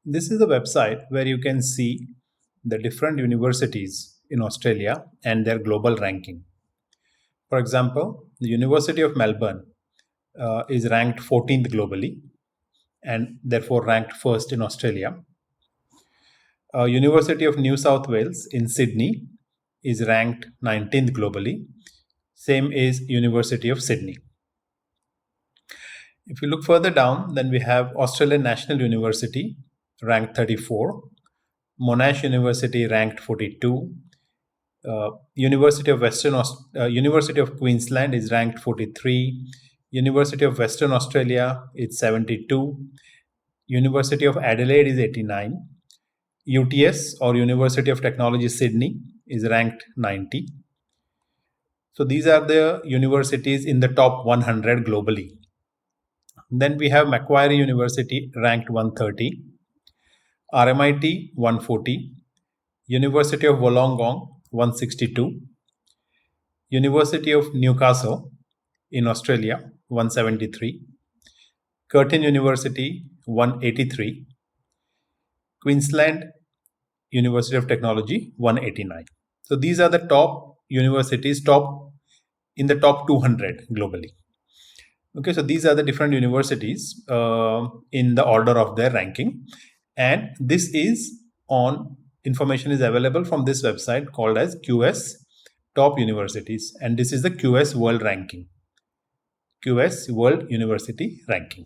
This is a website where you can see the different universities in Australia and their global ranking. For example, the University of Melbourne is ranked 14th globally and therefore ranked first in Australia. University of New South Wales in Sydney is ranked 19th globally. Same is University of Sydney. If you look further down, then we have Australian National University ranked 34, Monash University ranked 42, University of Queensland is ranked 43, University of Western Australia is 72, University of Adelaide is 89, UTS or University of Technology Sydney is ranked 90. So these are the universities in the top 100 globally. Then we have Macquarie University ranked 130, RMIT 140, University of Wollongong 162, University of Newcastle in Australia 173, Curtin University 183, Queensland University of Technology 189. So these are the top universities in the top 200 globally. Okay, so these are the different universities in the order of their ranking, and this is information is available from this website called as QS Top Universities, and this is the QS World Ranking, QS World University Ranking.